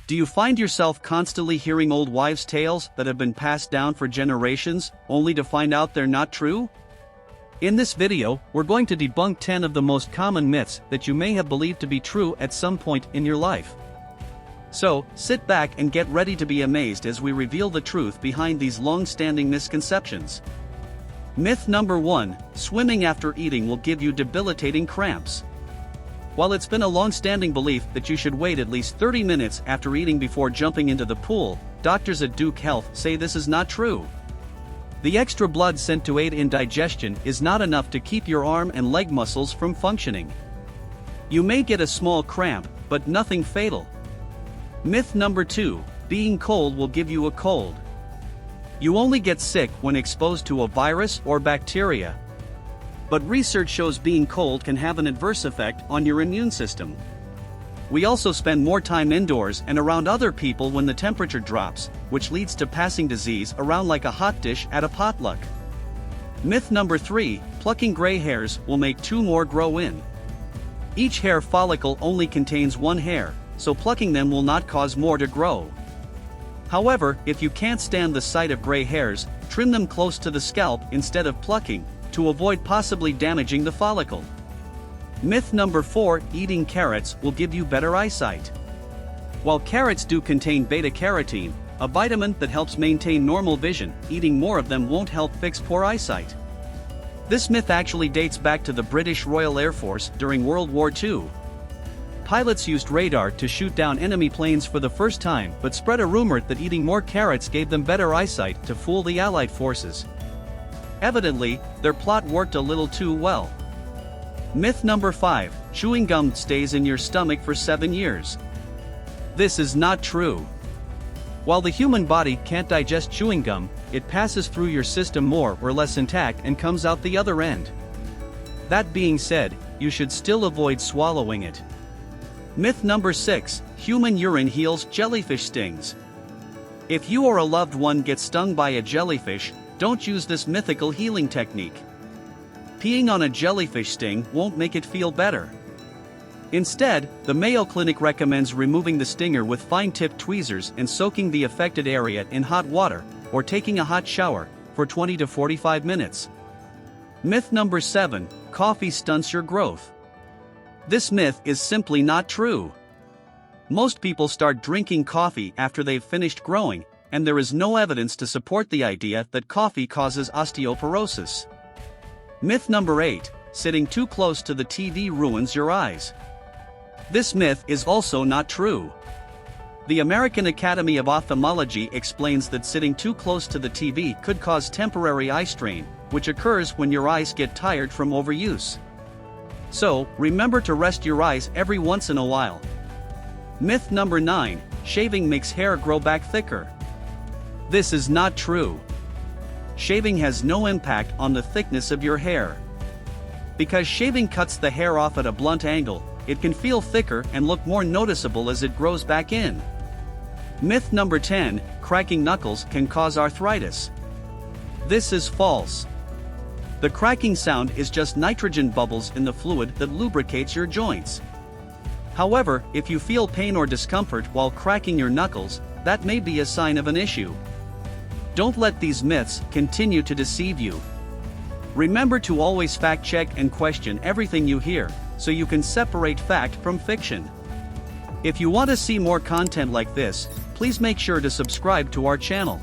Do you find yourself constantly hearing old wives' tales that have been passed down for generations, only to find out they're not true? In this video, we're going to debunk 10 of the most common myths that you may have believed to be true at some point in your life. So, sit back and get ready to be amazed as we reveal the truth behind these long-standing misconceptions. Myth number 1, swimming after eating will give you debilitating cramps. While it's been a long-standing belief that you should wait at least 30 minutes after eating before jumping into the pool, doctors at Duke Health say this is not true. The extra blood sent to aid in digestion is not enough to keep your arm and leg muscles from functioning. You may get a small cramp, but nothing fatal. Myth number 2, being cold will give you a cold. You only get sick when exposed to a virus or bacteria. But research shows being cold can have an adverse effect on your immune system. We also spend more time indoors and around other people when the temperature drops, which leads to passing disease around like a hot dish at a potluck. Myth number 3, plucking gray hairs will make 2 more grow in. Each hair follicle only contains 1 hair, so plucking them will not cause more to grow. However, if you can't stand the sight of gray hairs, trim them close to the scalp instead of plucking, to avoid possibly damaging the follicle. Myth number 4, eating carrots will give you better eyesight. While carrots do contain beta-carotene, a vitamin that helps maintain normal vision, eating more of them won't help fix poor eyesight. This myth actually dates back to the British Royal Air Force during World War II. Pilots used radar to shoot down enemy planes for the first time, but spread a rumor that eating more carrots gave them better eyesight to fool the Allied forces. Evidently, their plot worked a little too well. Myth number 5, chewing gum stays in your stomach for 7 years. This is not true. While the human body can't digest chewing gum, it passes through your system more or less intact and comes out the other end. That being said, you should still avoid swallowing it. Myth number 6, human urine heals jellyfish stings. If you or a loved one gets stung by a jellyfish, don't use this mythical healing technique. Peeing on a jellyfish sting won't make it feel better. Instead, the Mayo Clinic recommends removing the stinger with fine-tipped tweezers and soaking the affected area in hot water, or taking a hot shower, for 20 to 45 minutes. Myth number 7, coffee stunts your growth. This myth is simply not true. Most people start drinking coffee after they've finished growing, and there is no evidence to support the idea that coffee causes osteoporosis. Myth number 8, sitting too close to the TV ruins your eyes. This myth is also not true. The American Academy of Ophthalmology explains that sitting too close to the TV could cause temporary eye strain, which occurs when your eyes get tired from overuse. So, remember to rest your eyes every once in a while. Myth number 9, shaving makes hair grow back thicker. This is not true. Shaving has no impact on the thickness of your hair. Because shaving cuts the hair off at a blunt angle, it can feel thicker and look more noticeable as it grows back in. Myth number 10, cracking knuckles can cause arthritis. This is false. The cracking sound is just nitrogen bubbles in the fluid that lubricates your joints. However, if you feel pain or discomfort while cracking your knuckles, that may be a sign of an issue. Don't let these myths continue to deceive you. Remember to always fact-check and question everything you hear, so you can separate fact from fiction. If you want to see more content like this, please make sure to subscribe to our channel.